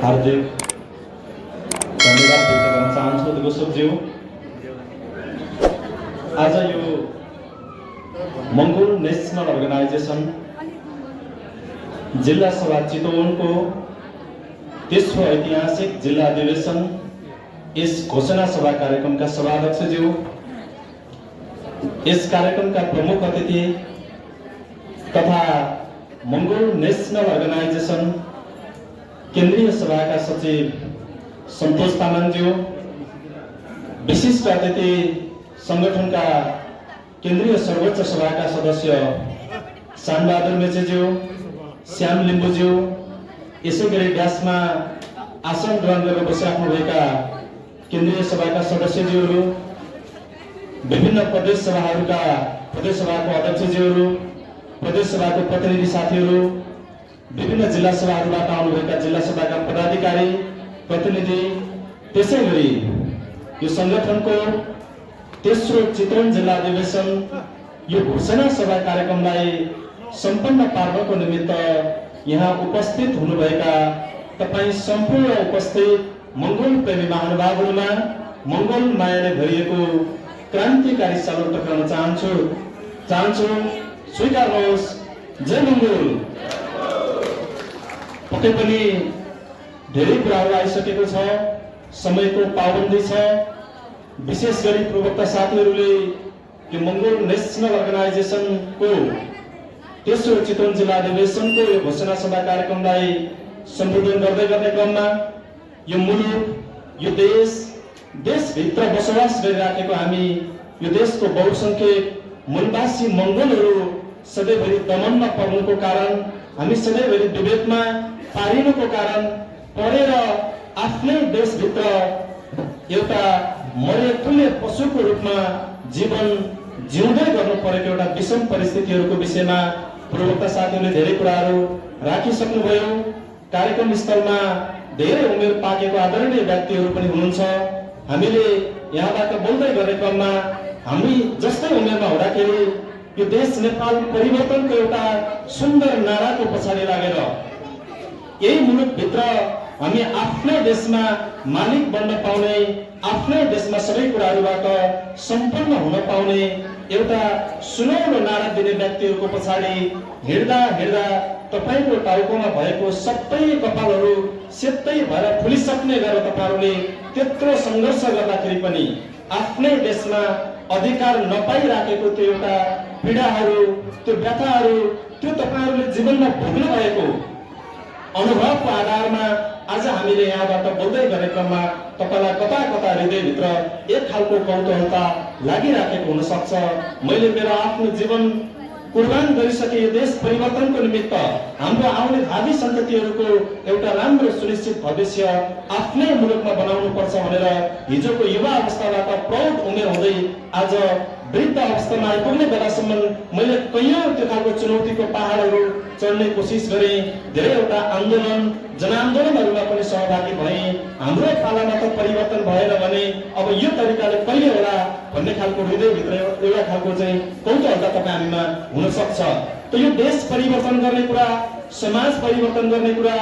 हार्दिक धन्यवाद व्यक्त गर्न चाहन्छु दिगोसोकज्यू। आज यो मङ्गोल नेसनल अर्गनाइजेसन जिल्ला सभा चितवनको तेस्रो ऐतिहासिक जिल्ला अधिवेशन यस घोषणा सभा कार्यक्रमका सभाध्यक्षज्यू, यस कार्यक्रमका प्रमुख अतिथि तथा मङ्गोल नेसनल अर्गनाइजेसन केन्द्रीय सभाका सचिव सन्तोष तामाङज्यू, विशिष्ट अतिथि संगठनका केन्द्रीय सर्वोच्च सभाका सदस्य शानबहादुर मेचेज्यू, श्याम लिम्बुज्यू, यसै गरी ड्यासमा आसन ग्रहण गरेर बसिराख्नुभएका केन्द्रीय सभाका सदस्यज्यूहरू, विभिन्न प्रदेश सभाको अध्यक्षज्यूहरू, प्रदेश सभाको प्रतिनिधि साथीहरू, विभिन्न जिल्ला सभाहरूबाट आउनुभएका जिल्ला सभाका पदाधिकारी प्रतिनिधि, त्यसै गरी यो संगठनको तेस्रो चितवन जिल्ला अधिवेशन यो घोषणा सभा कार्यक्रमलाई सम्पन्न पार्नको निमित्त यहाँ उपस्थित हुनुभएका तपाईँ सम्पूर्ण उपस्थित मङ्गोल प्रेमी महानुभावहरूमा मङ्गोल मायाले भरिएको क्रान्तिकारी सल्युट टक्राउन चाहन्छु। स्वीकार्नुहोस्। जय मङ्गोल। पक्कै पनि धेरै कुराहरू आइसकेको छ, समयको पाबन्दी छ। विशेष गरी प्रवक्ता साथीहरूले यो मङ्गोल नेसनल अर्गनाइजेसनको तेस्रो चितवन जिल्ला अधिवेशनको यो घोषणा सभा कार्यक्रमलाई सम्बोधन गर्दै गर्ने क्रममा यो मुलुक, यो देशभित्र बसोबास गरिराखेको हामी यो देशको बहुसंख्यक मूलवासी मङ्गोलहरू सधैँभरि दमनमा पर्नुको कारण, हामी सधैँभरि विभेदमा पारिनुको कारण परेर आफ्नै देशभित्र एउटा मरेतुल्य पशुको रूपमा जीवन जिउँदै गर्नु परेको एउटा विषम परिस्थितिहरूको विषयमा प्रवक्ता साथीहरूले धेरै कुराहरू राखिसक्नुभयो। कार्यक्रम स्थलमा धेरै उमेर पाकेको आदरणीय व्यक्तिहरू पनि हुनुहुन्छ। हामीले यहाँबाट बोल्दै गर्ने क्रममा हामी जस्तै उमेरमा हुँदाखेरि यो देश नेपाल परिवर्तनको एउटा सुन्दर नाराको पछाडि लागेर यही मुलुकभित्र हामी आफ्नै देशमा मालिक बन्न पाउने, आफ्नै देशमा सबै कुराहरूबाट सम्पन्न हुन पाउने एउटा सुनौलो नारा दिने व्यक्तिहरूको पछाडि हिँड्दा हिँड्दा तपाईँको टाउकोमा भएको सबै कपालहरू सेतै भएर फुलिसक्ने गरेर तपाईँहरूले त्यत्रो सङ्घर्ष गर्दाखेरि पनि आफ्नै देशमा अधिकार नपाइराखेको त्यो एउटा पीडाहरू, त्यो व्यथाहरू, त्यो तपाईँहरूले जीवनमा भोग्नु भएको अनुभवको आधारमा आज हामीले यहाँबाट बोल्दै गर्ने क्रममा तपाईँलाई कता कता हृदयभित्र एक खालको कौतूहलता लागिराखेको हुन सक्छ। मैले मेरो आफ्नो जीवन कुर्बान गरिसके यो देश परिवर्तनको निमित्त हाम्रो आउने भावी सन्ततिहरूको एउटा राम्रो सुनिश्चित भविष्य आफ्नै मुलुकमा बनाउनु पर्छ भनेर हिजोको युवा अवस्थाबाट प्रौढ उमेर हुँदै आज वृद्ध अवस्थामा आइपुग्ने बेलासम्म मैले कैयौं त्यो खालको चुनौतीको पहाडहरू चढ्ने कोसिस गरेँ। धेरैवटा आन्दोलन, जनआन्दोलनहरूमा पनि सहभागी भएँ। हाम्रो पालामा त परिवर्तन भएन भने अब यो तरिकाले कहिले होला भन्ने खालको हृदयभित्र एउटा खालको चाहिँ कौतूहलता तपाईँमा हुन सक्छ। त यो देश परिवर्तन गर्ने कुरा, समाज परिवर्तन गर्ने कुरा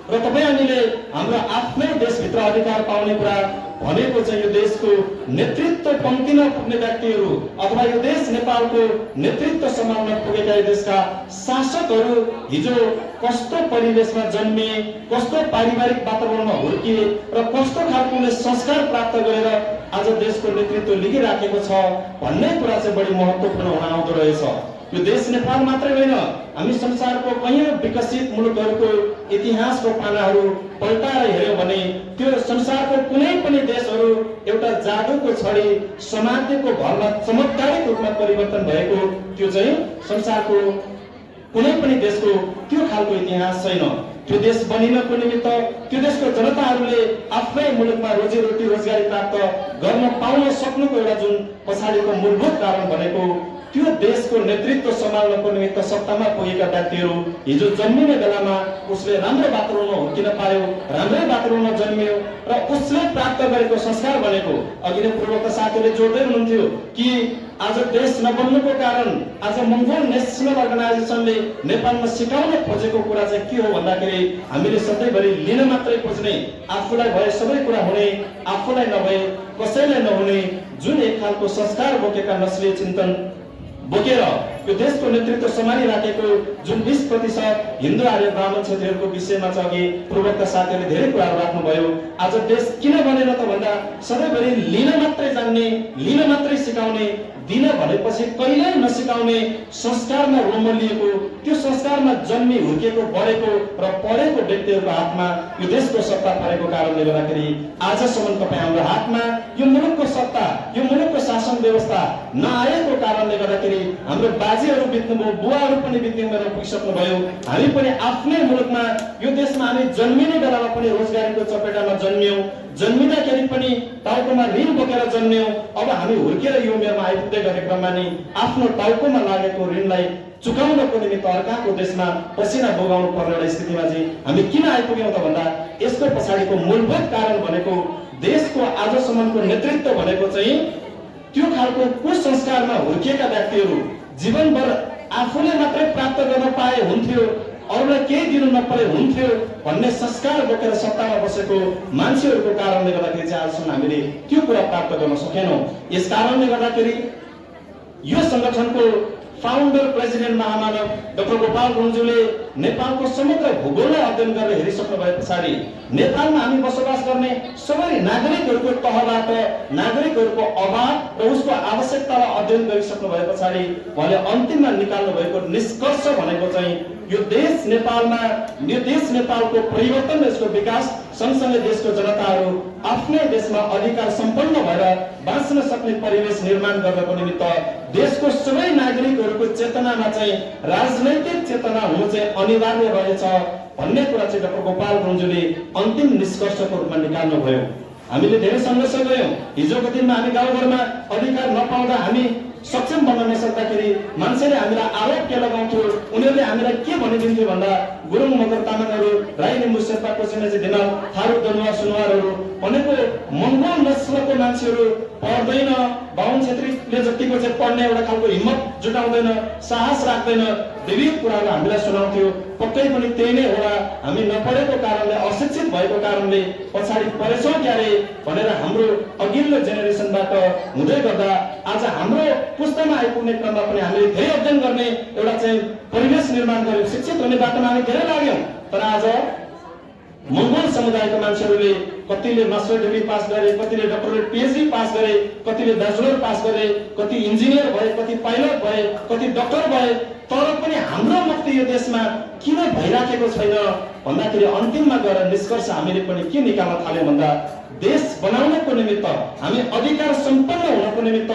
र तपाईँ हामीले हाम्रो आफ्नै देशभित्र अधिकार पाउने कुरा भनेको चाहिँ यो देशको नेतृत्व पङ्क्तिमा पुग्ने व्यक्तिहरू अथवा यो देश नेपालको नेतृत्व सम्हाल्न पुगेका देशका शासकहरू हिजो कस्तो परिवेशमा जन्मिए, कस्तो पारिवारिक वातावरणमा हुर्किए र कस्तो खालको संस्कार प्राप्त गरेर आज देशको नेतृत्व लिइराखेको छ भन्ने कुरा चाहिँ बढी महत्त्वपूर्ण हुन आउँदो रहेछ। यो देश नेपाल मात्रै होइन, हामी संसारको कैयौं विकसित मुलुकहरूको इतिहासको पानाहरू पल्टाएर हेर्यौं भने त्यो संसारको कुनै पनि देशहरू एउटा जादुको छडी समातेको भरमा चमत्कारिक रूपमा परिवर्तन भएको त्यो चाहिँ संसारको कुनै पनि देशको त्यो खालको इतिहास छैन। त्यो देश बनिनको निमित्त त्यो देशको जनताहरूले आफ्नै मुलुकमा रोजीरोटी रोजगारी प्राप्त गर्न पाउन सक्नुको एउटा जुन पछाडिको मूलभूत कारण भनेको त्यो देशको नेतृत्व सम्हाल्नको निमित्त सत्तामा पुगेका व्यक्तिहरू हिजो जन्मिने बेलामा उसले राम्रो वातावरणमा हुर्किन पायो, राम्रै वातावरणमा जन्मियो र उसले प्राप्त गरेको संस्कार भनेको अघि नै पूर्वका साथीले जोड्दै हुनुहुन्थ्यो कि आज देश नबन्नुको कारण आज मङ्गोल नेसनल अर्गनाइजेसनले नेपालमा सिकाउन खोजेको कुरा चाहिँ के हो भन्दाखेरि हामीले सधैँभरि लिन मात्रै खोज्ने, आफूलाई भए सबै कुरा हुने, आफूलाई नभए कसैलाई नहुने जुन एक खालको संस्कार बोकेका नस्लीय चिन्तन बोकेर यो देशको नेतृत्व सम्हालिराखेको जुन 20% हिन्दू आर्य ब्राह्मण क्षेत्रीहरूको विषयमा चाहिँ अघि पूर्वका साथीहरूले धेरै कुराहरू राख्नुभयो। आज देश किन बनेन त भन्दा सधैँभरि लिन मात्रै जान्ने, लिन मात्रै सिकाउने, दिन भनेपछि कहिल्यै नसिकाउने संस्कारमा रोमलिएको, त्यो संस्कारमा जन्मी हुर्किएको बढेको र पढेको व्यक्तिहरूको हातमा यो देशको सत्ता परेको कारणले गर्दाखेरि आजसम्म तपाईँ हाम्रो हातमा यो मुलुकको सत्ता, यो मुलुकको शासन व्यवस्था नआएको कारणले गर्दाखेरि हाम्रो बाजेहरू बित्नुभयो, बुवाहरू पनि बित्नु पुगिसक्नुभयो। हामी पनि आफ्नै मुलुकमा यो देशमा हामी जन्मिने बेलामा पनि रोजगारीको चपेटामा जन्मियौँ, जन्मिँदाखेरि पनि टाउकोमा ऋण बोकेर जन्मियौँ। अब हामी हुर्केर यो उमेरमा आइपुग्दै गरेको क्रममा नि आफ्नो टाउकोमा लागेको ऋणलाई चुकाउनको निमित्त अर्काको देशमा पसिना बगाउनु पर्ने एउटा स्थितिमा चाहिँ हामी किन आइपुग्यौँ त भन्दा यसको पछाडिको मूलभूत कारण भनेको देशको आजसम्मको नेतृत्व भनेको चाहिँ त्यो खालको कुसंस्कारमा हुर्किएका व्यक्तिहरू जीवनभर आफूले मात्रै प्राप्त गर्न पाए हुन्थ्यो, अरूलाई केही दिनु नपरे हुन्थ्यो भन्ने संस्कार बोकेर सत्तामा बसेको मान्छेहरूको कारणले गर्दाखेरि चाहिँ आजसम्म हामीले त्यो कुरा प्राप्त गर्न सकेनौँ। यस कारणले गर्दाखेरि यो संगठनको फाउन्डर प्रेसिडेन्ट महामानव डाक्टर गोपाल गुरुङज्यूले नेपालको समग्र भूगोललाई अध्ययन गरेर हेरिसक्नु भए पछाडि नेपालमा हामी बसोबास गर्ने सबै नागरिकहरूको तहबाट नागरिकहरूको अभाव र उसको आवश्यकतालाई अध्ययन गरिसक्नु भए पछाडि उहाँले अन्तिममा निकाल्नु भएको निष्कर्ष भनेको चाहिँ यो देश नेपालको परिवर्तन र यसको विकास सँगसँगै देशको जनताहरू आफ्नै देशमा अधिकार सम्पन्न भएर बाँच्न सक्ने परिवेश निर्माण गर्नको निमित्त देशको सबै नागरिकहरूको चेतनामा चाहिँ राजनैतिक चेतना हुनु चाहिँ अनिवार्य रहेछ भन्ने कुरा चाहिँ डाक्टर गोपाल गुरुङज्यूले अन्तिम निष्कर्षको रूपमा निकाल्नु भयो। हामीले धेरै सङ्घर्ष गर्यौँ। हिजोको दिनमा हामी गाउँघरमा अधिकार नपाउँदा हामी सक्षम बन्न नसक्दाखेरि मान्छेले हामीलाई आरोप के लगाउँथ्यो, उनीहरूले हामीलाई के भनिदिन्थ्यो भन्दा गुरुङ मगर तामाङहरू, राई लिम्बू शेर्पा कोसेमेजी दिमाल थारू दनुवार सुनवारहरू भनेको मङ्गोल नस्लको मान्छेहरू पढ्दैन, बाहुन छेत्रीले जतिको चाहिँ पढ्ने एउटा खालको हिम्मत जुटाउँदैन, साहस राख्दैन, विविध कुराहरू हामीलाई सुनाउँथ्यो। पक्कै पनि त्यही नै होला, हामी नपढेको कारणले, अशिक्षित भएको कारणले पछाडि परेछौँ क्यारे भनेर हाम्रो अघिल्लो जेनेरेसनबाट हुँदै गर्दा आज हाम्रो पुस्तामा आइपुग्ने क्रममा पनि हामीले धेरै अध्ययन गर्ने एउटा चाहिँ परिवेश निर्माण गर्यौँ। शिक्षित हुने बाटोमा हामी धेरै लाग्यौँ। तर आज मङ्गोल समुदायका मान्छेहरूले कतिले मास्टर डिग्री पास गरे, कतिले डक्टरेट पिएचडी पास गरे, कतिले ब्याचलर पास गरे, कति इन्जिनियर भए, कति पाइलट भए, कति डक्टर भए, तर पनि हाम्रो मुक्ति यो देशमा किन भइराखेको छैन भन्दाखेरि अन्तिममा गएर निष्कर्ष हामीले पनि के निकाल्न थाल्यौँ भन्दा देश बनाउनको निमित्त, हामी अधिकार सम्पन्न हुनको निमित्त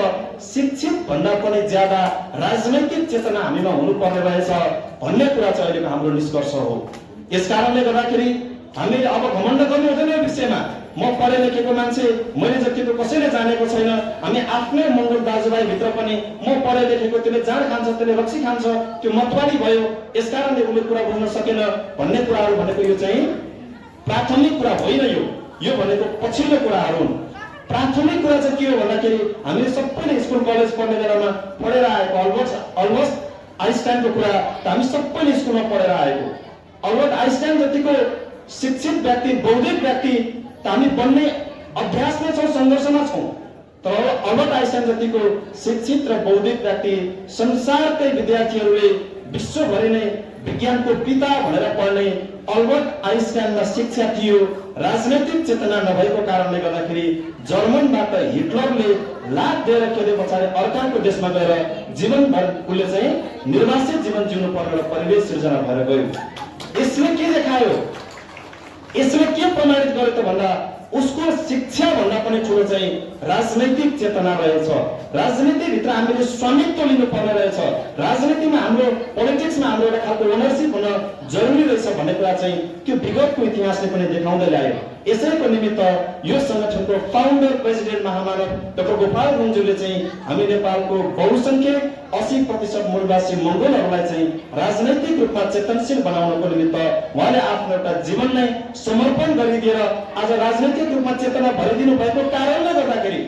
शिक्षित भन्दा पनि ज्यादा राजनैतिक चेतना हामीमा हुनुपर्ने रहेछ भन्ने कुरा चाहिँ अहिलेको हाम्रो निष्कर्ष हो। यस कारणले गर्दाखेरि हामीले अब घमण्ड गर्नु हुँदैन यो विषयमा। म पढे लेखेको मान्छे, मैले जतिको कसैले जानेको छैन। हामी आफ्नै मङ्गोल दाजुभाइ भित्र पनि म पढे लेखेको, त्यसले जाँड खान्छ, त्यसले रक्सी खान्छ, त्यो मतवादी भयो, यस कारणले उसले कुरा बुझ्न सकेन भन्ने कुराहरू भनेको यो चाहिँ प्राथमिक कुरा होइन। यो भनेको पछिल्लो कुराहरू हुन्। प्राथमिक कुरा चाहिँ के हो भन्दाखेरि हामीले सबैले स्कुल कलेज पढ्ने बेलामा पढेर आएको अलमोस्ट आइन्स्टाइनको कुरा त हामी सबैले स्कुलमा पढेर आएको। अल्बर्ट आइन्स्टाइन जतिको शिक्षित व्यक्ति, बौद्धिक व्यक्ति त हामी बन्ने अभ्यासमा छौँ, सङ्घर्षमा छौँ। तर अल्बर्ट आइन्स्टाइन जतिको शिक्षित र बौद्धिक व्यक्ति संसारकै विद्यार्थीहरूले विश्वभरि नै विज्ञानको पिता भनेर पढ्ने अल्बर्ट आइन्स्टाइनमा शिक्षा थियो। राजनैतिक चेतना नभएको कारणले गर्दाखेरि जर्मनबाट हिटलरले लात दिएर खेले पछाडि अर्काको देशमा गएर जीवनभर उसले चाहिँ निर्वासित जीवन जिउनु पर्ने एउटा परिवेश सिर्जना भएर गयो। यसले के देखायो, यसले के प्रमाणित गर्यो त भन्दा उसको शिक्षा भन्दा पनि ठुलो चाहिँ राजनैतिक चेतना रहेछ। राजनीतिभित्र हामीले स्वामित्व लिनुपर्ने रहेछ। राजनीतिमा हाम्रो, पोलिटिक्समा हाम्रो एउटा खालको ओनरसिप हुन जरुरी रहेछ भन्ने कुरा चाहिँ त्यो विगतको इतिहासले पनि देखाउँदै ल्यायो। यसैको निमित्त यो संगठनको फाउन्डर प्रेसिडेन्ट महामानव डाक्टर गोपाल गुरुङज्यूले चाहिँ हामी नेपालको बहुसंख्यक 80% मूलवासी मंगोलहरूलाई चाहिँ राजनैतिक रूपमा चेतनशील बनाउनको निमित्त उहाँले आफ्नो एउटा जीवन नै समर्पण गरिदिएर आज राजनैतिक रूपमा चेतना भरिदिनु भएको कारणले गर्दाखेरि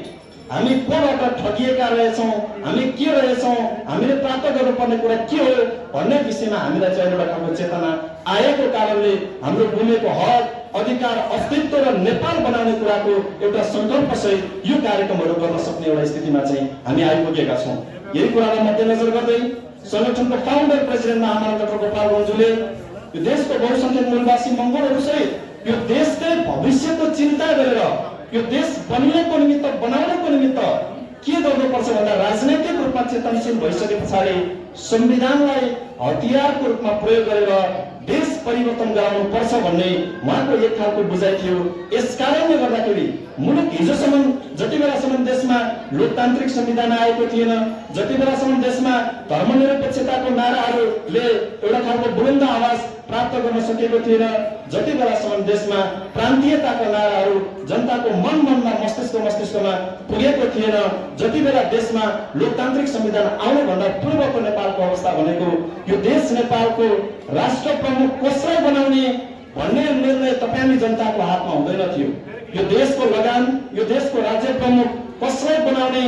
हामी कोबाट ठगिएका रहेछौँ, हामी के रहेछौँ, हामीले प्राप्त गर्नुपर्ने कुरा के हो भन्ने विषयमा हामीलाई चाहिँ एउटा खालको चेतना आएको कारणले हाम्रो गुमेको हक, अधिकार, अस्तित्व र नेपाल बनाउने कुराको एउटा सङ्कल्पसहित यो कार्यक्रमहरू गर्न सक्ने एउटा स्थितिमा चाहिँ हामी आइपुगेका छौँ। यही कुरालाई मध्यनजर गर्दै संगठनको फाउन्डर प्रेसिडेन्ट महामानव डाक्टर गोपाल गञ्जुले यो देशको बहुसंख्यक मूलवासी मंगोलहरूसहित यो देशकै भविष्यको चिन्ता गरेर यो देश बनिएको निमित्त बनाउनको निमित्त के गर्नुपर्छ भन्दा राजनैतिक रूपमा चेतनशील भइसके पछाडि संविधानलाई हतियारको रूपमा प्रयोग गरेर देश परिवर्तन गराउनु पर्छ भन्ने उहाँको एक खालको बुझाइ थियो। यस कारणले गर्दाखेरि मुलुक हिजोसम्म जति बेलासम्म देशमा लोकतान्त्रिक संविधान आएको थिएन, जति बेलासम्म देशमा धर्मनिरपेक्षताको नाराहरूले एउटा खालको बुलन्द आवाज प्राप्त गर्न सकेको थिएन, जति बेलासम्म देशमा प्रान्तीयताका नाराहरू जनताको मनमा मस्तिष्कमा पुगेको थिएन, जति बेला देशमा लोकतान्त्रिक संविधान आउनु भन्दा पूर्वको नेपालको अवस्था भनेको यो देश नेपालको राष्ट्र प्रमुख कसलाई बनाउने भन्ने निर्णय तपाईँ जनताको हातमा हुँदैन थियो। यो देशको लगान, यो देशको राज्य प्रमुख कसलाई बनाउने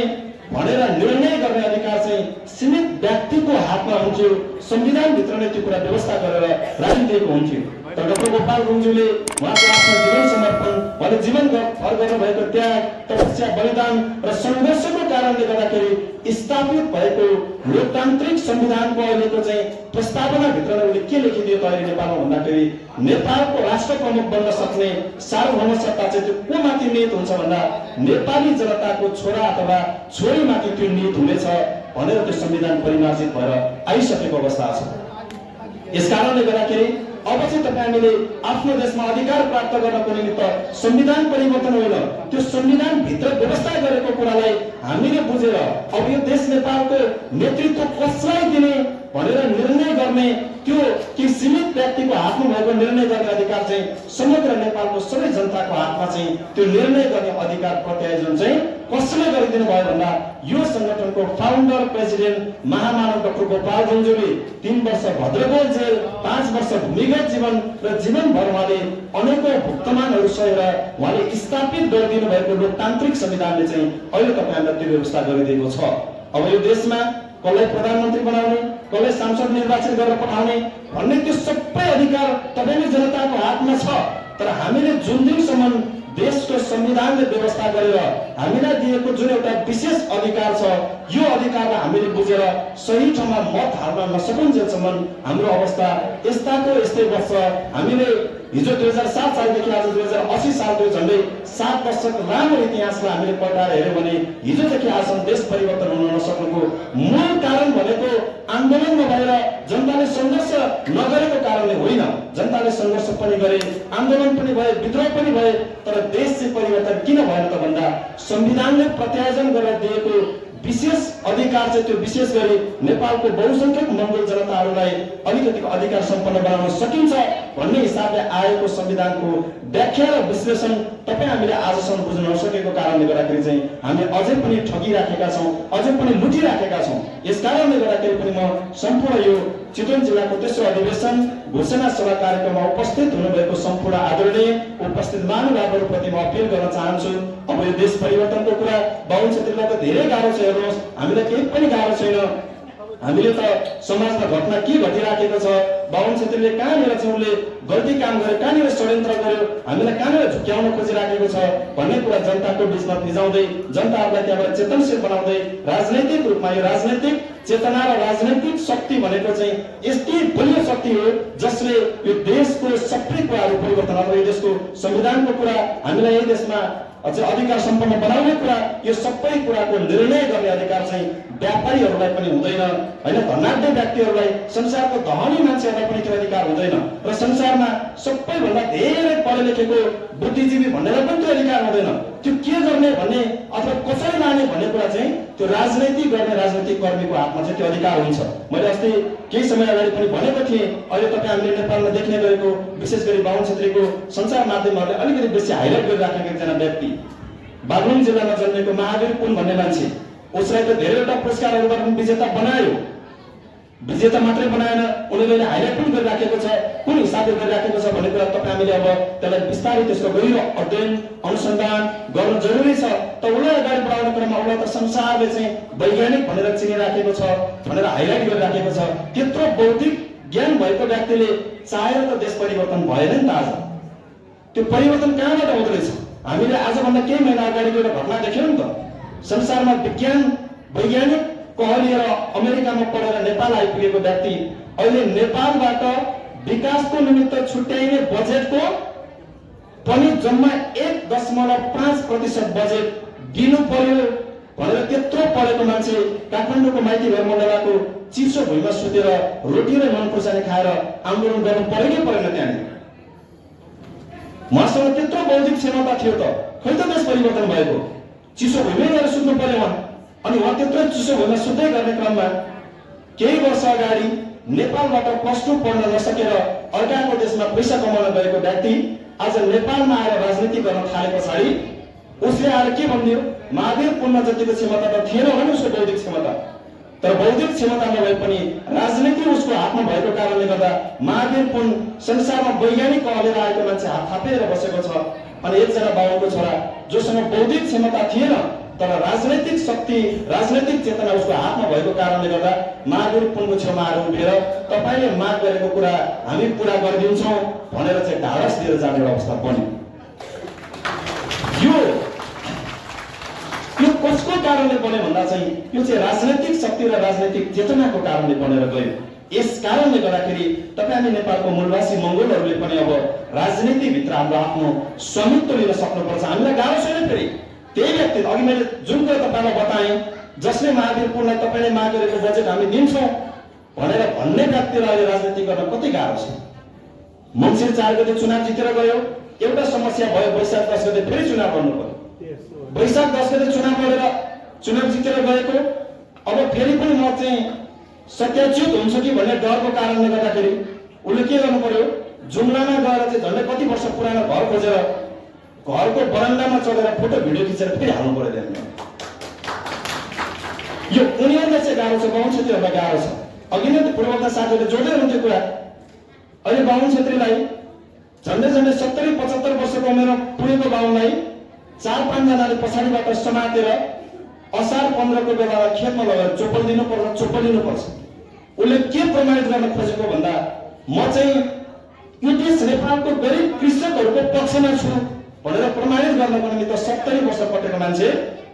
भनेर निर्णय गर्ने अधिकार चाहिँ सीमित व्यक्तिको हातमा हुन्थ्यो। संविधानभित्र नै त्यो कुरा व्यवस्था गरेर राखिदिएको हुन्थ्यो। तर डाक्टर गोपाल गञ्जुले उहाँको आफ्नो जीवन समर्पण, उहाँले जीवन भर गर्नुभएको त्याग, तपस्या, बलिदान र सङ्घर्षको कारणले गर्दाखेरि स्थापित भएको लोकतान्त्रिक संविधानको अहिलेको चाहिँ प्रस्तावनाभित्र उनले के लेखिदियो त अहिले नेपालमा भन्दाखेरि नेपालको राष्ट्र प्रमुख बन्न सक्ने सार्वभौम सत्ता चाहिँ त्यो को माथि निहित हुन्छ भन्दा नेपाली जनताको छोरा अथवा छोरीमाथि त्यो निहित हुनेछ भनेर त्यो संविधान परिमार्जित भएर आइसकेको अवस्था छ। यस कारणले गर्दाखेरि अब चाहिँ हामीले आफ्नो देशमा अधिकार प्राप्त गर्नको निमित्त संविधान परिवर्तन होइन, त्यो संविधान भित्र व्यवस्था गरेको कुरालाई हामीले बुझेर अब यो देश नेपालको नेतृत्व कसलाई दिने भनेर निर्णय गर्ने त्यो कि सीमित व्यक्तिको हातमा भएको निर्णय गर्ने अधिकार चाहिँ समग्र नेपालको सबै जनताको हातमा चाहिँ त्यो निर्णय गर्ने अधिकार प्रत्यायोजन चाहिँ कसले गरिदिनु भयो भन्दा यो संगठनको फाउन्डर प्रेसिडेन्ट महामानव डाक्टर गोपाल गञ्जुले 3 वर्ष भद्रकोट जेल, 5 वर्ष भूमिगत जीवन र जीवनभर उहाँले अनेकौं भुक्तमानहरू सहेर उहाँले स्थापित गरिदिनु भएको लोकतान्त्रिक संविधानले चाहिँ अहिले तपाईहरुलाई त्यो व्यवस्था गरिदिएको छ। अब यो देशमा कसलाई प्रधानमन्त्री बनाउने, कसलाई सांसद निर्वाचित गरेर पठाउने भन्ने त्यो सबै अधिकार तपाईले जनताको हातमा छ। तर हामीले जुन दिनसम्म देशको संविधानले व्यवस्था गरेर हामीलाई दिएको जुन एउटा विशेष अधिकार छ, यो अधिकारलाई हामीले बुझेर सही ठाउँमा मत हाल्न नसकुन्जेलसम्म हाम्रो अवस्था यस्ताको यस्तै वर्ष हामीले हिजो 2007 सालदेखि आज 2080 सालको झन्डै 7 वर्षको लामो इतिहासलाई हामीले पल्टाएर हेर्यौं भने हिजोदेखि आजसम्म देश परिवर्तन हुन नसक्नुको मूल कारण भनेको आन्दोलन नभएर जनताले सङ्घर्ष नगरेको कारणले होइन। जनताले सङ्घर्ष पनि गरे, आन्दोलन पनि भए, विद्रोह पनि भए, तर देश चाहिँ परिवर्तन किन भएन त भन्दा संविधानले प्रत्यायोजन गरेर दिएको विशेष अधिकार चाहिँ त्यो विशेष गरी नेपालको बहुसंख्यक मंगोल जनताहरूलाई अलिकति अधिकार सम्पन्न बनाउन सकिन्छ भन्ने हिसाबले आएको संविधानको व्याख्या र विश्लेषण तपाई हामीले आजसम्म बुझ्न नसकेको कारणले गर्दाखेरि चाहिँ हामी अझै पनि ठगिराखेका छौं, अझै पनि लुटिराखेका छौं। यस कारणले गर्दाखेरि पनि म सम्पूर्ण यो चितवन जिल्लाको तेस्रो अधिवेशन घोषणा सभा कार्यक्रममा उपस्थित हुनुभएको सम्पूर्ण आदरणीय उपस्थित महानुभावहरूप्रति म अपील गर्न चाहन्छु। अब यो देश परिवर्तनको कुरा बाहुन क्षेत्रलाई त धेरै गाह्रो छ, हेर्नुहोस् हामीलाई केही पनि गाह्रो छैन। हामीले त समाजमा घटना के घटिराखेको छ, बाहुन क्षेत्रले कहाँनिर चाहिँ उनले गल्ती काम गरे, कहाँनिर षड्यन्त्र गर्यो, हामीलाई कहाँनिर झुक्याउन खोजिराखेको छ भन्ने कुरा जनताको बीचमा फिजाउँदै जनताहरूलाई त्यहाँबाट चेतनशील बनाउँदै राजनैतिक रूपमा यो राजनैतिक चेतना र राजनैतिक शक्ति भनेको चाहिँ यस्तै बलियो शक्ति हो जसले यो देशको सबै कुराहरू परिवर्तन अथवा यो देशको संविधानको कुरा, हामीलाई यही देशमा अझै अधिकार सम्पन्न बनाउने कुरा, यो सबै कुराको निर्णय गर्ने अधिकार चाहिँ व्यापारीहरूलाई पनि हुँदैन हैन, धनाढ्य व्यक्तिहरूलाई, संसारको धनी मान्छेहरूलाई पनि त्यो अधिकार हुँदैन र संसारमा सबैभन्दा धेरै पढे लेखेको बुद्धिजीवी भन्नेलाई पनि त्यो अधिकार हुँदैन। त्यो के गर्ने भन्ने अथवा कसरी लाने भन्ने कुरा चाहिँ त्यो राजनीति गर्ने राजनीतिक कर्मीको हातमा चाहिँ त्यो अधिकार हुन्छ। मैले अस्ति केही समय अगाडि पनि भनेको थिएँ, अहिले तपाईँ हामीले नेपालमा देख्ने गरेको विशेष गरी बाहुन क्षेत्रको सञ्चार माध्यमहरूले अलिकति बेसी हाइलाइट गरिराखेको एकजना व्यक्ति बागलुङ जिल्लामा जन्मेको महावीर पुन भन्ने मान्छे उसलाई त धेरैवटा पुरस्कारहरूबाट पनि विजेता बनायो। विजेता मात्रै बनाएन, उनीहरूले हाइलाइट पनि गरिराखेको छ, कुन हिसाबले गरिराखेको छ भन्ने कुरा तपाईँ हामीले अब त्यसलाई बिस्तारै त्यसको गहिरो अध्ययन अनुसन्धान गर्न जरुरी छ। त उसलाई अगाडि बढाउने क्रममा उसलाई त संसारले चाहिँ वैज्ञानिक भनेर चिनिराखेको छ, भनेर हाइलाइट गरिराखेको छ। त्यत्रो बौद्धिक ज्ञान भएको व्यक्तिले चाहेर त देश परिवर्तन भएन नि त। आज त्यो परिवर्तन कहाँबाट हुँदो रहेछ? हामीले आजभन्दा केही महिना अगाडिको एउटा घटना देख्यौँ नि त। संसारमा विज्ञान वैज्ञानिक कहलिएर अमेरिकामा पढेर नेपाल आइपुगेको व्यक्ति अहिले नेपालबाट विकासको निमित्त छुट्याइने बजेटको पनि जम्मा 1.5% बजेट दिनु पर्यो भनेर त्यत्रो पढेको मान्छे काठमाडौँको माइती घर मण्डलाको चिसो भुइँमा सुतेर रोटी र नुन खुर्सानी खाएर आन्दोलन गर्नु पर्यो कि परेन? त्यहाँनिर उहाँसँग त्यत्रो बौद्धिक क्षमता थियो त खै त देश परिवर्तन भएको? चिसो भुइँमै गएर सुत्नु पर्यो उहाँ। अनि उहाँ त्यत्रो चिसो भुइँमा सुत्दै गर्ने क्रममा केही वर्ष अगाडि नेपालबाट +2 पढ्न नसकेर अर्काको देशमा पैसा कमाउन गएको व्यक्ति आज नेपालमा आएर राजनीति गर्न थाले पछाडि उसले आएर के भनिदियो? महावीर पुनमा जतिको क्षमता त थिएन भने उसको बौद्धिक क्षमता, तर बौद्धिक क्षमता नभए पनि राजनीति उसको हातमा भएको कारणले गर्दा महावीर पुन संसारमा वैज्ञानिक कहलेर आएको मान्छे हात थापेर बसेको छ। अनि एकजना बाबुको छोरा जोसँग बौद्धिक क्षमता थिएन तर राजनैतिक शक्ति राजनैतिक चेतना उसको हातमा भएको कारणले गर्दा महावीर पुनको छेउमा आएर उभिएर तपाईले माग गरेको कुरा हामी पूरा गरिदिन्छौँ भनेर चाहिँ ढाडस दिएर जाने अवस्था बन्यो। यो कसको कारणले बन्यो भन्दा चाहिँ यो चाहिँ राजनैतिक शक्ति र राजनैतिक चेतनाको कारणले बनेर गयो। यस कारणले गर्दाखेरि तपाईँ हामी नेपालको मूलवासी मंगोलहरूले पनि अब राजनीतिभित्र हाम्रो आफ्नो स्वामित्व लिन सक्नुपर्छ। हामीलाई गाह्रो छैन। फेरि त्यही व्यक्ति अघि मैले जुन कुरा तपाईँलाई बताएँ जसले महावीर पुनलाई तपाईँले माग गरेको बजेट हामी दिन्छौँ भनेर भन्ने व्यक्तिलाई अहिले राजनीति गर्न कति गाह्रो छ। मङ्सिर 4 गते चुनाव जितेर गयो, एउटा समस्या भयो वैशाख 10 गते फेरि चुनाव गर्नु पर्यो। वैशाख 10 गते चुनाव गरेर चुनाव जितेर गएको अब फेरि पनि म चाहिँ सत्याच्युत हुन्छ कि भन्ने डरको कारणले गर्दाखेरि उसले के गर्नु पर्यो? जुम्लामा गएर चाहिँ झन्डै कति वर्ष पुरानो घर खोजेर घरको बरन्डामा चढेर फोटो भिडियो खिचेर फेरि हाल्नु पर्यो त्यहाँ। यो उनीहरूलाई चाहिँ गाह्रो छ, बाहुन छेत्रीहरूलाई गाह्रो छ। अघि नै पूर्ववर्ती साथीहरूले जोड्दै हुन्थ्यो कुरा। अहिले बाहुन छेत्रीलाई झन्डै 70-75 वर्षको उमेर पुगेको बाहुनलाई 4-5 जनाले पछाडिबाट समातेर असार 15 को बेलामा खेतमा लगेर चोपल दिनुपर्छ। उसले के प्रमाणित गर्न खोजेको भन्दा म चाहिँ यो देश नेपालको गरिब कृषकहरूको पक्षमा छु भनेर प्रमाणित गर्नको निमित्त 70 वर्ष कटेको मान्छे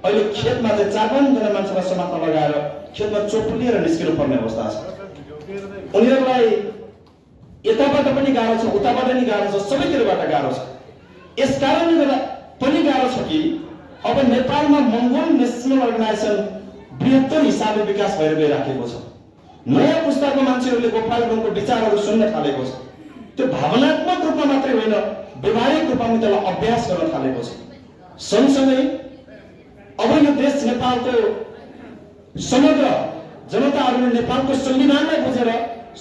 अहिले खेतमा चाहिँ 4-5 जना मान्छेलाई समात्न लगाएर खेतमा चोपल लिएर निस्किनु पर्ने अवस्था छ। उनीहरूलाई यताबाट पनि गाह्रो छ, उताबाट पनि गाह्रो छ, सबैतिरबाट गाह्रो छ। यस कारणले गर्दा पनि गाह्रो छ कि अब नेपालमा मंगोल नेशनल अर्गनाइजेसन बृहत्तर हिसाबले विकास भएर गइराखेको छ। नयाँ पुस्ताको मान्छेहरूले गोपाल गुरुङको विचारहरू सुन्न थालेको छ। त्यो भावनात्मक रूपमा मात्रै होइन व्यवहारिक रूपमा पनि त्यसलाई अभ्यास गर्न थालेको छ। सँगसँगै अब यो देश नेपालको समग्र जनताहरूले नेपालको संविधानलाई बुझेर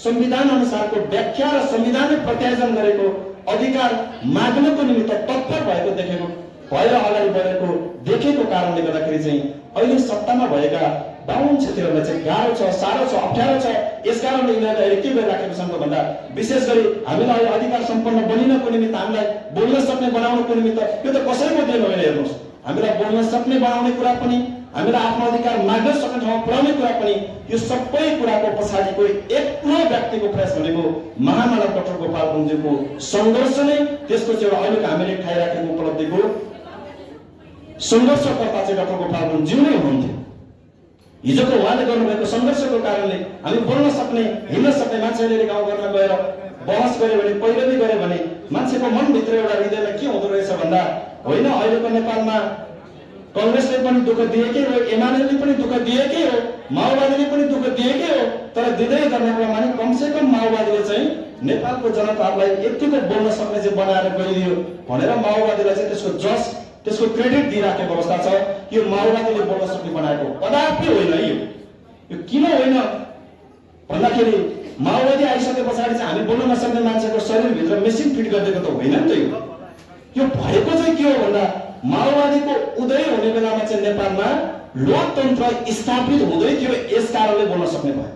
संविधान अनुसारको व्याख्या र संविधानले प्रत्यायोजन गरेको अधिकार माग्नको निमित्त तत्पर भएको देखेको भएर अगाडि बढेको देखेको कारणले गर्दाखेरि चाहिँ अहिले सत्तामा भएका बाहुन क्षेत्रहरूलाई चाहिँ गाह्रो छ, साह्रो छ, अप्ठ्यारो छ। यसकारणले यिनीहरूले अहिले के गरिराखेको छन् भन्दा विशेष गरी हामीलाई अहिले अधिकार सम्पन्न बनिनको निमित्त हामीलाई बोल्न सक्ने बनाउनको निमित्त यो त कसैको देन होइन। हेर्नुहोस्, हामीलाई बोल्न सक्ने बनाउने कुरा पनि हामीलाई आफ्नो अधिकार माग्न सक्ने ठाउँमा पुर्याउने कुरा पनि यो सबै कुराको पछाडिको एक्लो व्यक्तिको प्रयास भनेको महामानव डाक्टर गोपाल गुरुङजीको सङ्घर्ष नै त्यसको चाहिँ एउटा अहिलेको हामीले खाइराखेको उपलब्धिको सङ्घर्षकर्ता चाहिँ डाक्टर गोपाल गुरुङज्यू नै हुनुहुन्थ्यो। हिजोको उहाँले गर्नुभएको सङ्घर्षको कारणले हामी बोल्न सक्ने हिँड्न सक्ने मान्छेहरूले गाउँघरमा गएर बहस गऱ्यो भने पैरवी गऱ्यो भने मान्छेको मनभित्र एउटा हृदयमा के हुँदो रहेछ भन्दा होइन अहिलेको नेपालमा कांग्रेसले पनि दुःख दिएकै हो, एमाले पनि दुःख दिएकै हो, माओवादीले पनि दुःख दिएकै हो, तर दिँदै गर्नेको माने कमसेकम माओवादीले चाहिँ नेपालको जनताहरूलाई यतिको बोल्न सक्ने चाहिँ बनाएर गइदियो भनेर माओवादीलाई चाहिँ त्यसको जस त्यसको क्रेडिट दिइराखेको अवस्था छ। यो माओवादीले बोल्न सक्ने बनाएको कदापि होइन। यो किन होइन भन्दाखेरि माओवादी आइसके पछाडि चाहिँ हामी बोल्न नसक्ने मान्छेको शरीरभित्र मेसिन फिट गरिदिएको त होइन नि त। यो भएको चाहिँ के हो भन्दा माओवादीको उदय हुने बेलामा चाहिँ नेपालमा लोकतन्त्र स्थापित हुँदै थियो, यस कारणले बोल्न सक्ने भयो।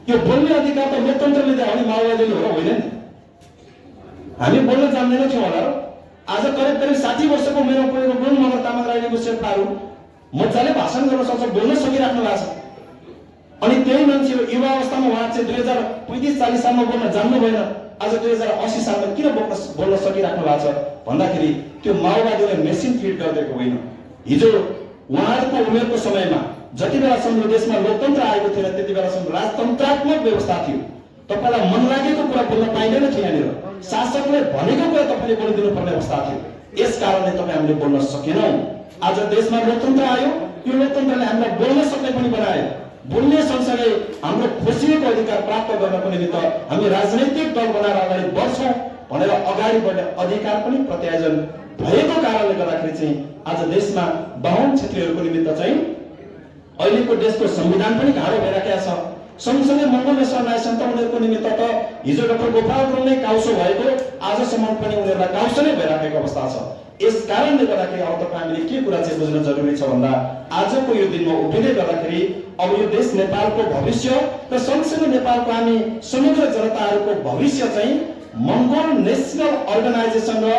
यो बोल्ने अधिकार त लोकतन्त्रले दियो भने माओवादीले हो र होइन नि? हामी बोल्न जान्दैन थियौँ होला र? आज करिब करिब 60 वर्षको मेरो पुगेको गुण मगर तामाङ राईको शेर्पाहरू मजाले भाषण गर्न सक्छ, बोल्न सकिराख्नु भएको छ। अनि त्यही मान्छेहरू युवा अवस्थामा उहाँ चाहिँ 2035-40 सालमा बोल्न जान्नु भएन, आज 2080 सालमा किन बोल्न सकिराख्नु भएको छ भन्दाखेरि त्यो माओवादीले मेसिन फिट गरिदिएको होइन। हिजो उहाँहरूको उमेरको समयमा जति बेलासम्म देशमा लोकतन्त्र आएको थिएन त्यति बेलासम्म राजतन्त्रात्मक व्यवस्था थियो। तपाईलाई मन लागेको कुरा बोल्न पाइँदैन थियो। यहाँनिर शासकले भनेको कुरा तपाईले बोलिदिनु पर्ने अवस्था थियो। यस कारणले तपाईँ हामीले बोल्न सकेनौँ। आज देशमा लोकतन्त्र आयो, यो लोकतन्त्रले हामीलाई बोल्न सक्ने पनि बनायो। बोल्ने सँगसँगै हाम्रो खोजिएको अधिकार प्राप्त गर्नको निमित्त हामी राजनैतिक दल बनाएर अगाडि बढ्छौँ भनेर अगाडि बढ्ने अधिकार पनि प्रत्यायोजन भएको कारणले गर्दाखेरि चाहिँ आज देशमा बाहुन क्षेत्रीहरूको निमित्त चाहिँ अहिलेको देशको संविधान पनि गाह्रो भइराखेको छ। सँगसँगै मङ्गोल नेसनल नायसन्त उनीहरूको निमित्त त हिजो डाक्टर गोपाल गुरुङले काउसो भएको आजसम्म पनि उनीहरूलाई काउसो नै भइराखेको अवस्था छ। यस कारणले गर्दाखेरि अब तपाईँ हामीले के कुरा चाहिँ बुझ्न जरुरी छ भन्दा आजको यो दिनमा उभिँदै गर्दाखेरि अब यो देश नेपालको भविष्य र सँगसँगै नेपालको हामी समग्र जनताहरूको भविष्य चाहिँ मङ्गोल नेसनल अर्गनाइजेसन र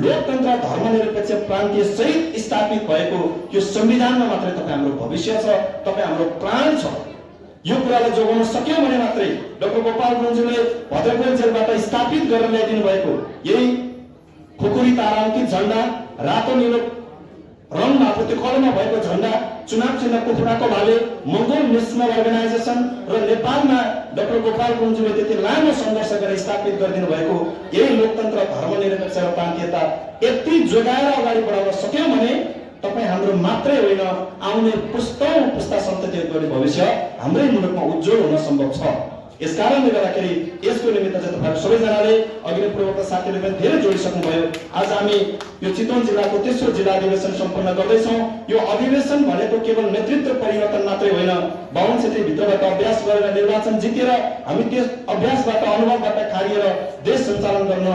लोकतन्त्र धर्मनिरपेक्ष प्रान्तीय सहित स्थापित भएको यो संविधानमा मात्रै तपाईँ हाम्रो भविष्य छ, तपाईँ हाम्रो प्राण छ। यो कुरालाई जोगाउन सक्यो भने मात्रै डाक्टर गोपाल गुरुङज्यूले भद्रकोट जेलबाट स्थापित गरेर ल्याइदिनु भएको यही खुकुरी ताराङ्कित झण्डा, रातो नीलो रङमा त्यो कलममा भएको झण्डा, चुनाव चिन्ह कुखुराको भाले, मङ्गोल नेसनल अर्गनाइजेसन र नेपालमा डाक्टर गोपाल गुरुङज्यूले त्यति लामो सङ्घर्ष गरेर स्थापित गरिदिनु भएको यही लोकतन्त्र धर्मनिरपेक्ष र प्रान्तीयता यति जोगाएर अगाडि बढाउन सक्यौँ भने तपाईँ हाम्रो मात्रै होइन आउने पुस्तौं पुस्ता सन्ततिहरूको भविष्य हाम्रै मुलुकमा उज्जवल हुन सम्भव छ। यस कारणले गर्दाखेरि यसको निमित्त चाहिँ तपाईहरु सबैजनाले अघि पूर्वका साथीहरूले पनि धेरै जोडिसक्नुभयो। आज हामी यो चितवन जिल्लाको तेस्रो जिल्ला अधिवेशन सम्पन्न गर्दैछौँ। यो अधिवेशन भनेको केवल नेतृत्व परिवर्तन मात्रै होइन, बाहुन क्षेत्री भित्रबाट अभ्यास गरेर निर्वाचन जितेर हामी त्यस अभ्यासबाट अनुभवबाट खारिएर देश सञ्चालन गर्न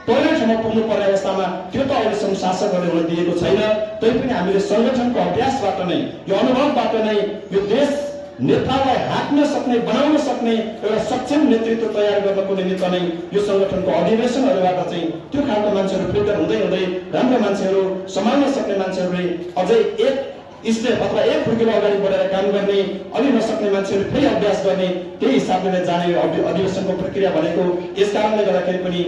पहिलो ठाउँमा पुग्नु पर्ने अवस्थामा त्यो त अहिलेसम्म शासकहरूले हुन दिएको छैन। तैपनि हामीले संगठनको अभ्यासबाट नै यो अनुभवबाट नै यो देश नेपाललाई हाँक्न सक्ने बनाउन सक्ने एउटा सक्षम नेतृत्व तयार गर्नको निमित्त नै यो संगठनको अधिवेशनहरूबाट चाहिँ त्यो खालको मान्छेहरू फिल्टर हुँदै हुँदै राम्रो मान्छेहरू सम्हाल्न सक्ने मान्छेहरूले अझै एक स्टेप अथवा एक फुर्किलो अगाडि बढेर काम गर्ने, अलि नसक्ने मान्छेहरू फेरि अभ्यास गर्ने, त्यही हिसाबले जाने यो अधिवेशनको प्रक्रिया भनेको। यस कारणले गर्दाखेरि पनि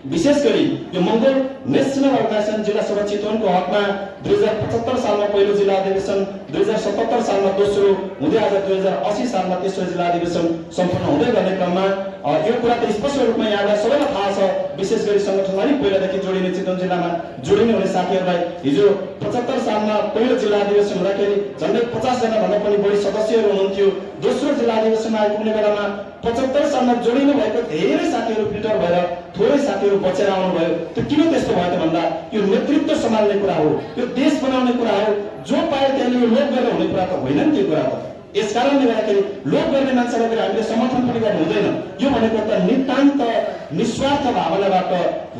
विशेष गरी यो मङ्गोल नेसनल अर्गनाइजेसन जिल्ला सभा चितवनको हकमा 2075 सालमा पहिलो जिल्ला अधिवेशन, 2077 सालमा दोस्रो हुँदै आज 2080 सालमा तेस्रो जिल्ला अधिवेशन सम्पन्न हुँदै गर्ने क्रममा यो कुरा त स्पष्ट रूपमा यहाँलाई सबैलाई थाहा छ। विशेष गरी संगठनमा अलिक पहिलादेखि जोडिने चितवन जिल्लामा जोडिने हुने साथीहरूलाई हिजो 75 सालमा पहिलो जिल्ला अधिवेशन हुँदाखेरि झन्डै 50 जना भन्दा पनि बढी सदस्यहरू हुनुहुन्थ्यो। दोस्रो जिल्ला अधिवेशनमा आइपुग्ने बेलामा 75 सालमा जोडिनु भएको धेरै साथीहरू फिल्टर भएर थोरै साथीहरू बचेर आउनुभयो। त्यो किन त्यस्तो भयो त भन्दा यो नेतृत्व सम्हाल्ने कुरा हो, यो देश बनाउने कुरा हो। जो पाए त्यसले यो लोक गरेर हुने कुरा त होइन नि त्यो कुरा त। यस कारणले गर्दाखेरि लोक गर्ने मान्छेलाई फेरि हामीले समर्थन पनि गर्नु हुँदैन। यो भनेको त नितान्त निस्वार्थ भावनाबाट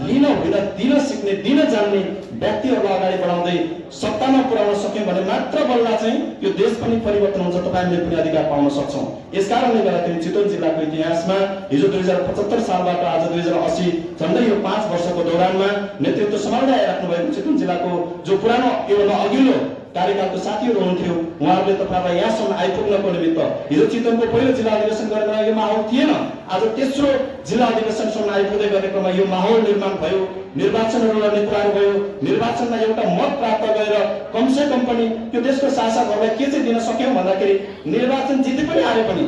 लिन होइन दिन सिक्ने, दिन जान्ने व्यक्तिहरूलाई अगाडि बढाउँदै सत्तामा पुर्याउन सक्यौँ भने मात्र बल्ल चाहिँ यो देश पनि परिवर्तन हुन्छ, तपाईहामीले पनि अधिकार पाउन सक्छौँ। यस कारणले गर्दाखेरि चितवन जिल्लाको इतिहासमा हिजो 2075 सालबाट आज 2080 झन्डै यो 5 वर्षको दौरानमा नेतृत्व सम्हाल्दै आइराख्नु भएको चितवन जिल्लाको जो पुरानो योभन्दा अघिल्लो कार्यकालको साथीहरू हुनुहुन्थ्यो, उहाँहरूले तपाईँलाई यहाँसम्म आइपुग्नको निमित्त हिजो चितवनको पहिलो जिल्ला अधिवेशन गरेर यो माहौल थिएन। आज तेस्रो जिल्ला अधिवेशनसम्म आइपुग्दै गर्ने क्रममा यो माहौल निर्माण भयो, निर्वाचनहरू लड्ने कुराहरू भयो। निर्वाचनमा एउटा मत प्राप्त गरेर कमसे कम पनि यो देशको शासकहरूलाई के चाहिँ दिन सक्यौँ भन्दाखेरि निर्वाचन जिते पनि हारे पनि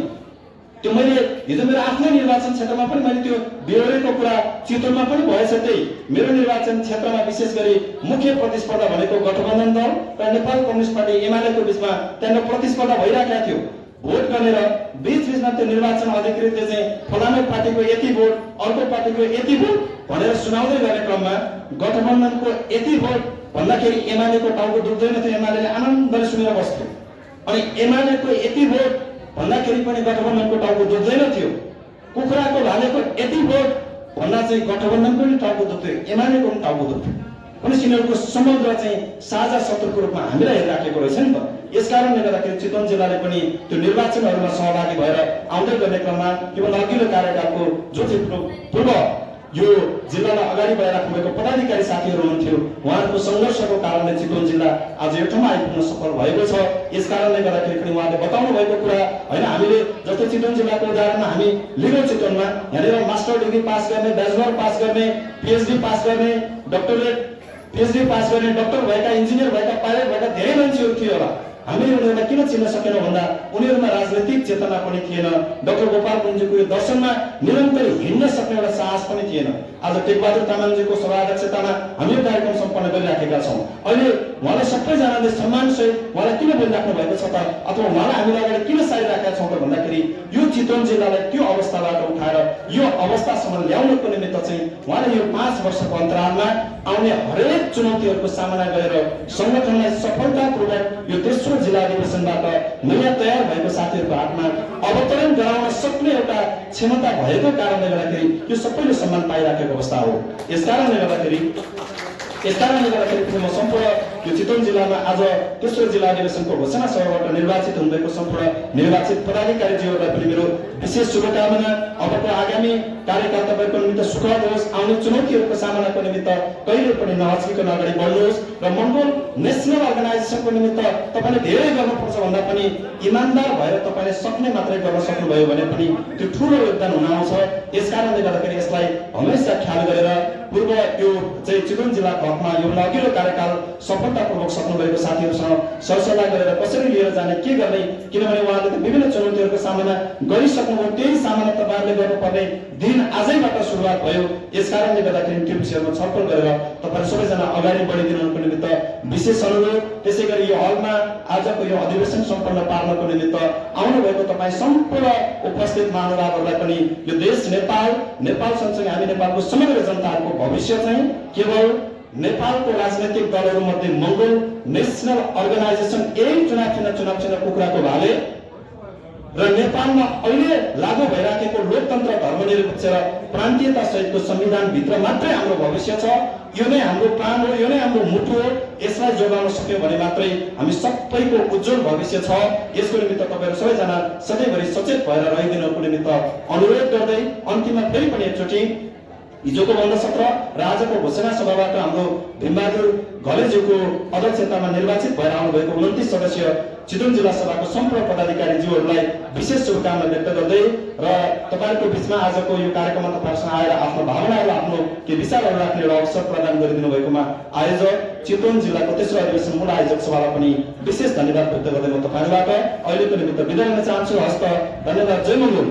त्यो मैले हिजो मेरो आफ्नै निर्वाचन क्षेत्रमा पनि मैले त्यो बेहोरेको कुरा चितवनमा पनि भएछ। त्यही मेरो निर्वाचन क्षेत्रमा विशेष गरी मुख्य प्रतिस्पर्धा भनेको गठबन्धन दल र नेपाल कम्युनिस्ट पार्टी एमालेको बीचमा त्यहाँ प्रतिस्पर्धा भइरहेको थियो। भोट गरेर बीचमा त्यो निर्वाचन अधिकृतले चाहिँ फलानु पार्टीको यति भोट, अर्को पार्टीको यति भोट भनेर सुनाउँदै गर्ने क्रममा गठबन्धनको यति भोट भन्दाखेरि एमालेको टाउको दुख्दैन थियो, एमाले आनन्दले सुनेर बस्थ्यो। अनि एमालेको यति भोट भन्दाखेरि पनि गठबन्धनको टाउको दुख्दैन थियो। कुखुराको भालेको यति भोट भन्दा चाहिँ गठबन्धनको पनि टाउको दुख्थ्यो, एमालेको पनि टाउको दुख्थ्यो। पनि यिनीहरूको सम्बन्ध चाहिँ साझा शत्रुको रूपमा हामीलाई हेरिराखेको रहेछ नि त। यसकारणले गर्दाखेरि चितवन जिल्लाले पनि त्यो निर्वाचनहरूमा सहभागी भएर आउँदै गर्ने क्रममा योभन्दा अघिल्लो कार्यकालको जो चाहिँ पूर्व यो जिल्लालाई अगाडि बढाइराख्नु भएको पदाधिकारी साथीहरू हुनुहुन्थ्यो, उहाँहरूको सङ्घर्षको कारणले चितवन जिल्ला आज यो ठाउँमा आइपुग्न सफल भएको छ। यसकारणले गर्दाखेरि पनि उहाँले बताउनु भएको कुरा होइन, हामीले जस्तो चितवन जिल्लाको उदाहरणमा हामी लिगल चितवनमा यहाँनिर मास्टर डिग्री पास गर्ने, ब्याचलर पास गर्ने, पिएचडी पास गर्ने, डक्टरेट पिएचडी पास गर्ने, डक्टर भएका, इन्जिनियर भएका, पाइलट भएका धेरै मान्छेहरू थियो होला। हामीले उनीहरूलाई किन चिन्न सकेनौँ भन्दा उनीहरूमा राजनैतिक चेतना पनि थिएन। डाक्टर गोपाल गुरुङजीको यो दर्शनमा निरन्तर हिँड्न सक्ने एउटा साहस पनि थिएन। आज टेकबहादुर तामाङजीको सभाध्यक्षतामा हामी यो कार्यक्रम सम्पन्न गरिराखेका छौँ। अहिले उहाँलाई सबैजनाले सम्मानसहित उहाँलाई किन बोलिराख्नु भएको छ त, अथवा उहाँलाई हामीले अगाडि किन सारिराखेका छौँ त भन्दाखेरि यो चितवन जिल्लालाई त्यो अवस्थाबाट उठाएर यो अवस्थासम्म ल्याउनको निमित्त चाहिँ उहाँले यो 5 वर्षको अन्तरालमा आउने हरेक चुनौतीहरूको सामना गरेर सङ्गठनलाई सफलतापूर्वक यो तेस्रो जिल्ला अधिवेशनबाट नयाँ तयार भएको साथीहरूको हातमा अवतरण गराउन सक्ने एउटा क्षमता भएको कारणले गर्दाखेरि यो सबैले सम्मान पाइराखेको अवस्था हो। यसकारणले गर्दाखेरि म सम्पूर्ण यो चितवन जिल्लामा आज तेस्रो जिल्ला अधिवेशनको घोषणा सभाबाट निर्वाचित हुनुभएको सम्पूर्ण निर्वाचित पदाधिकारीज्यूहरूलाई पनि मेरो विशेष शुभकामना। अबको आगामी कार्यकाल तपाईँको निमित्त सुखद होस्, आउने चुनौतीहरूको सामनाको निमित्त कहिले पनि नहच्किकन अगाडि बढ्नुहोस् र मङ्गोल नेसनल अर्गनाइजेसनको निमित्त तपाईँले धेरै गर्नुपर्छ भन्दा पनि इमान्दार भएर तपाईँले सक्ने मात्रै गर्न सक्नुभयो भने पनि त्यो ठुलो योगदान हुन आउँछ। यसकारणले गर्दाखेरि यसलाई हमेसा ख्याल गरेर पूर्व यो चाहिँ चितवन जिल्लाको हकमा यो अघिल्लो कार्यकाल सफलतापूर्वक सक्नुभएको साथीहरूसँग सरसल्लाह गरेर कसरी लिएर जाने, के गर्ने, किनभने उहाँले त विभिन्न चुनौतीहरूको सामना गरिसक्नुभयो। त्यही सामना तपाईँहरूले गर्नुपर्ने दिन आजैबाट सुरुवात भयो। यसकारणले गर्दाखेरि त्यो विषयमा छलफल गरेर तपाईँहरू सबैजना अगाडि बढिदिनुको निमित्त विशेष अनुरोध। त्यसै गरी यो हलमा आजको यो अधिवेशन सम्पन्न पार्नको निमित्त आउनुभएको तपाईँ सम्पूर्ण उपस्थित महानुभावहरूलाई पनि यो देश नेपाल सँगसँगै हामी नेपालको समग्र जनताहरूको भविष्य चाहिँ केवल नेपालको राजनैतिक दलहरू मध्ये मङ्गोल नेसनल अर्गनाइजेसन यही चुनाव चिन्ह कुखुराको भाले र नेपालमा अहिले लागू भइराखेको लोकतन्त्र, धर्मनिरपेक्ष र प्रान्तीयता सहितको संविधान भित्र मात्रै हाम्रो भविष्य छ। यो नै हाम्रो प्राण हो, यो नै हाम्रो मुटु हो। यसलाई जोगाउन सक्यौँ भने मात्रै हामी सबैको उज्जवल भविष्य छ। यसको निमित्त तपाईँहरू सबैजना सधैँभरि सचेत भएर रहिदिनुको निमित्त अनुरोध गर्दै अन्तिममा फेरि पनि एकचोटि हिजोको बन्द सत्र र आजको घोषणा सभाबाट हाम्रो भीमबहादुर घलेज्यूको अध्यक्षतामा निर्वाचित भएर आउनुभएको 29 सदस्यीय चितवन जिल्ला सभाको सम्पूर्ण पदाधिकारीज्यूहरूलाई विशेष शुभकामना व्यक्त गर्दै र तपाईँहरूको बिचमा आजको यो कार्यक्रममा तपाईँहरूसँग आएर आफ्नो भावनाहरू, आफ्नो के विचारहरू राख्ने एउटा अवसर प्रदान गरिदिनु भएकोमा आयोजक चितवन जिल्लाको तेस्रो अधिवेशन मूल आयोजक सभालाई पनि विशेष धन्यवाद व्यक्त गर्दै म तपाईँहरूबाट अहिलेको निमित्त बिदा लिन चाहन्छु। हस्त, धन्यवाद। जय मङ्गोल।